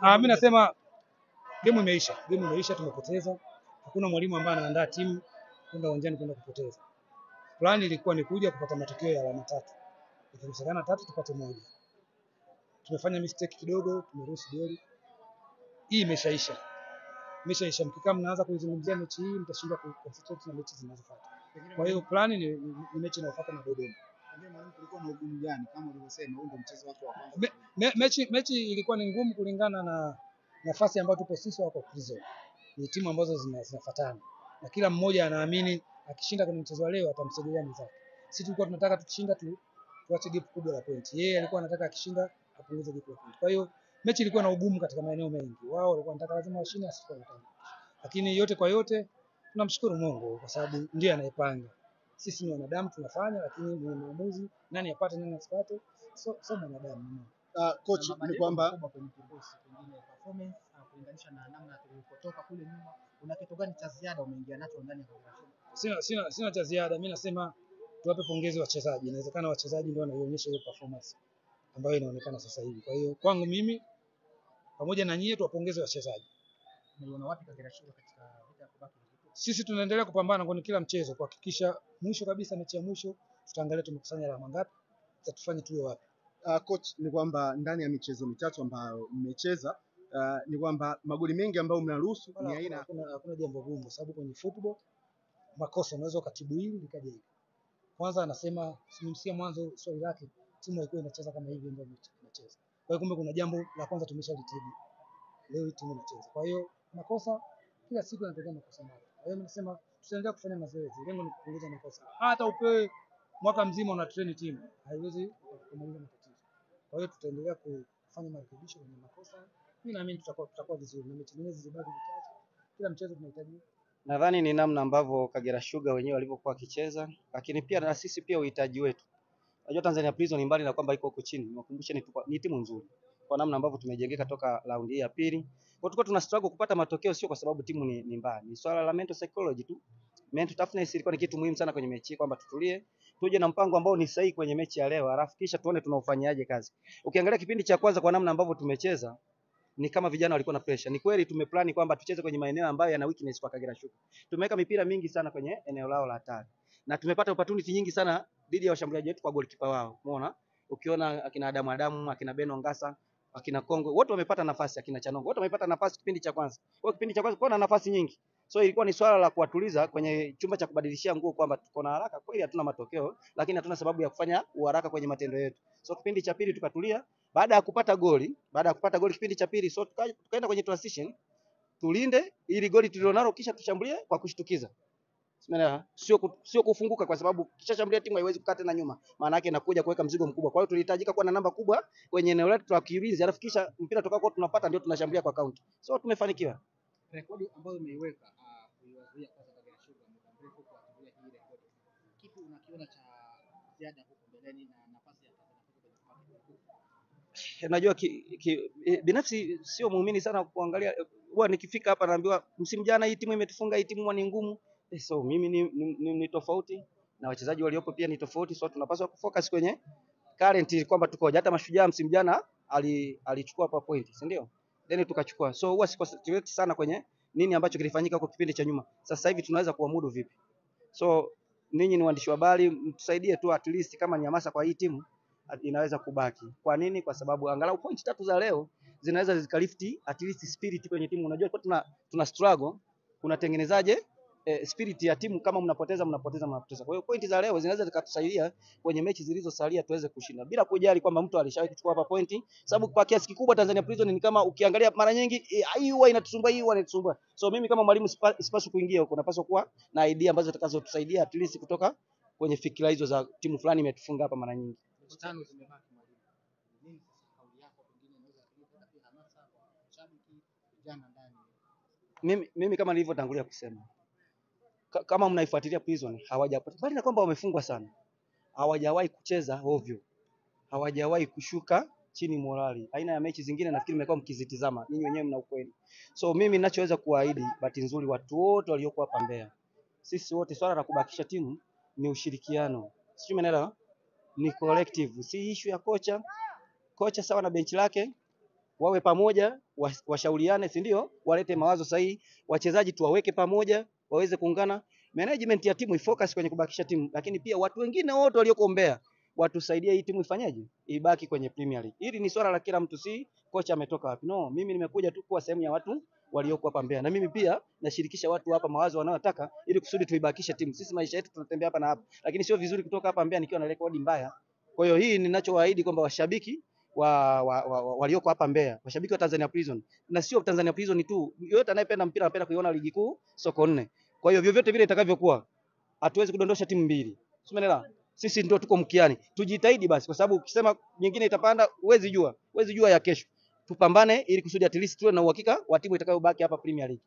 Mimi nasema game imeisha, tumepoteza. Hakuna mwalimu ambaye anaandaa timu kwenda uwanjani kwenda kupoteza. Plan ilikuwa ni kuja kupata matokeo ya alama 3. Ikikosekana 3 tupate 1. Tumefanya mistake kidogo, tumeruhusu goli. Hii imeshaisha. Mkikaa mnaanza kuizungumzia mechi hii, mtashindwa kuconcentrate na mechi zinazofuata. Kwa hiyo plan ni mechi inayofuata na Dodoma. Ndio maana kulikuwa na ugumu gani kama ulivyosema, huo ndio mchezo wako wa kwanza? Mechi ilikuwa ni ngumu kulingana na nafasi ambayo tupo sisi wako prison. Ni timu ambazo zinafuatana. Na kila mmoja anaamini akishinda kwenye mchezo wa leo atamsaidia mwenzake. Sisi tulikuwa tunataka tukishinda tuache gap kubwa la point. Yeye alikuwa anataka akishinda apunguze gap la point. Kwa hiyo mechi ilikuwa na ugumu katika maeneo mengi. Wao walikuwa wanataka lazima washinde, sisi tunataka. Lakini yote kwa yote tunamshukuru Mungu kwa sababu ndiye anayepanga. Sisi ni wanadamu tunafanya, lakini ni maamuzi nani apate nani asipate. So mwanadamu. Coach, ni kwamba kwenye kikosi kingine performance kulinganisha na namna tulipotoka kule nyuma, una kitu gani cha ziada umeingia nacho ndani ya Kagera? Sina cha ziada. Mimi nasema tuwape pongezi wachezaji. Inawezekana wachezaji ndio wanaionyesha hiyo performance ambayo inaonekana sasa hivi. Kwa hiyo kwangu mimi pamoja na nyie tuwapongeze wachezaji. Unaona wapi Kagera Sugar katika vita ya kubaki? Sisi tunaendelea kupambana kwenye kila mchezo kuhakikisha mwisho kabisa mechi ya mwisho tutaangalia tumekusanya alama ngapi, tutatufanye tuwe wapi. Coach, ni kwamba ndani ya michezo mitatu ambayo mmecheza ni kwamba magoli mengi ambayo mnaruhusu ni aina hakuna jambo gumu kwa sababu kwenye football makosa unaweza ukatibu hili likaja hivi. Kwanza anasema simsikia mwanzo swali lake timu haikuwa inacheza kama hivi ndio inacheza. Kwa hiyo kumbe kuna jambo la kwanza tumeshalitibu. Leo timu inacheza. Kwa hiyo makosa kila siku yanatokea makosa mapya. Kwa hiyo nimesema tutaendelea kufanya mazoezi. Lengo ni kupunguza makosa. Hata upewe mwaka mzima una train timu, haiwezi kumaliza matatizo. Kwa hiyo tutaendelea kufanya marekebisho kwenye makosa. Mimi naamini tutakuwa vizuri. Na mechi nyingine zilizobaki vichache. Kila mchezo tunahitaji. Nadhani ni namna ambavyo Kagera Sugar wenyewe walivyokuwa wakicheza, lakini pia na sisi pia uhitaji wetu. Unajua Tanzania Prison ni mbali na kwamba iko huko chini. Niwakumbushe ni timu nzuri. Kwa namna ambavyo tumejengeka toka raundi hii ya pili. Kwa tulikuwa tuna struggle kupata matokeo sio kwa sababu timu ni mbaya. Ni swala la mental psychology tu. Mental toughness ilikuwa ni kitu muhimu sana kwenye mechi kwamba tutulie, tuje na mpango ambao ni sahihi kwenye mechi ya leo. Alafu kisha tuone tunaufanyaje kazi. Ukiangalia kipindi cha kwanza kwa namna ambavyo tumecheza ni kama vijana walikuwa na pressure. Ni kweli tumeplani kwamba tucheze kwenye maeneo ambayo yana weakness kwa Kagera Sugar. Tumeweka mipira mingi sana kwenye eneo lao la hatari. Na tumepata opportunity nyingi sana dhidi ya washambuliaji wetu kwa goalkeeper wao. Umeona? Ukiona akina Adamu, akina Beno Ngasa, akina Kongo, wote wamepata nafasi, akina Chanongo, wote wamepata nafasi kipindi cha kwanza. Kwa kipindi cha kwanza kuna nafasi nyingi. So ilikuwa ni swala la kuwatuliza kwenye chumba cha kubadilishia nguo kwamba tuko na haraka kweli, hatuna matokeo, lakini hatuna sababu ya kufanya uharaka kwenye matendo yetu. So kipindi cha pili tukatulia, baada ya kupata goli kipindi cha pili, so tukaenda kwenye transition, tulinde ili goli tulilonalo kisha tushambulie kwa kushtukiza. Umeelewa? Sio kufunguka kwa sababu kisha shambulia timu haiwezi kukaa tena nyuma. Maana yake inakuja kuweka mzigo mkubwa. Kwa hiyo tulihitajika kuwa na namba kubwa kwenye eneo letu la kiulinzi. Alafu kisha mpira tukao tunapata ndio tunashambulia kwa counter. So tumefanikiwa. Rekodi ambayo umeiweka kuiwazuia kwa Kagera Sugar muda mrefu kwa kuzuia hii rekodi. Kipi unakiona cha ziada huko mbeleni na nafasi ya Tanzania? Unajua binafsi sio muumini sana kuangalia, huwa nikifika hapa naambiwa msimu jana hii timu imetufunga, hii timu ni ngumu. So mimi ni tofauti na wachezaji waliopo pia ni tofauti, so tunapaswa kufocus kwenye current kwamba tuko hata Mashujaa msimu jana alichukua hapa point, si ndio? Then tukachukua. So huwa sikoncentrate sana kwenye nini ambacho kilifanyika huko kipindi cha nyuma. Sasa hivi tunaweza kuamudu vipi? So ninyi ni waandishi wa habari, mtusaidie tu at least kama ni hamasa kwa hii timu inaweza kubaki. Kwa nini? Kwa sababu angalau point 3 za leo zinaweza zikalifti at least spirit kwenye timu. Unajua kwa tuna struggle, unatengenezaje spirit ya timu kama mnapoteza. Kwa hiyo pointi za leo zinaweza zikatusaidia kwenye mechi zilizosalia tuweze kushinda. Bila kujali kwamba mtu alishawahi kuchukua hapa pointi, sababu kwa kiasi kikubwa Tanzania Prison ni kama ukiangalia mara nyingi hii huwa inatusumbua, So mimi kama mwalimu sipaswi kuingia huko, napaswa kuwa na idea ambazo zitakazotusaidia at least kutoka kwenye fikra hizo za timu fulani imetufunga hapa mara nyingi. Tano zimebaki mwalimu. Nini sasa kauli yako pengine inaweza kuleta pia hamasa kwa mashabiki vijana ndani? Mimi kama nilivyotangulia kusema, kama mnaifuatilia Prison hawajapata, bali na kwamba wamefungwa sana, hawajawahi kucheza ovyo, hawajawahi kushuka chini morali. Aina ya mechi zingine nafikiri mmekuwa mkizitizama ninyi wenyewe, mna ukweli. So mimi ninachoweza kuahidi, bahati nzuri watu wote walioko hapa Mbeya, sisi wote, swala la kubakisha timu ni ushirikiano, sio umeelewa? Ni collective, si issue ya kocha sawa na benchi lake, wawe pamoja, washauriane, si ndio? Walete mawazo sahihi, wachezaji tuwaweke pamoja, waweze kuungana. Management ya timu ifocus kwenye kubakisha timu, lakini pia watu wengine wote walioko Mbeya watusaidie hii timu ifanyaje? Ibaki kwenye Premier League. Hili ni swala la kila mtu, si kocha ametoka wapi. No, mimi nimekuja tu kuwa sehemu ya watu walioko hapa Mbeya. Na mimi pia nashirikisha watu hapa mawazo wanayotaka ili kusudi tuibakishe timu. Sisi maisha yetu tunatembea hapa na hapa. Lakini sio vizuri kutoka hapa Mbeya nikiwa na rekodi mbaya. Kwa hiyo hii ninachowaahidi kwamba washabiki walioko hapa Mbeya, washabiki wa Tanzania Prison, na sio Tanzania Prison tu, yote anayependa mpira anapenda kuiona ligi kuu soko nne. Kwa hiyo vyovyote vile itakavyokuwa, hatuwezi kudondosha timu mbili. Umeelewa? Sisi ndio tuko mkiani. Tujitahidi basi, kwa sababu ukisema nyingine itapanda, huwezi jua ya kesho. Tupambane ili kusudi at least tuwe na uhakika wa timu itakayobaki hapa Premier League.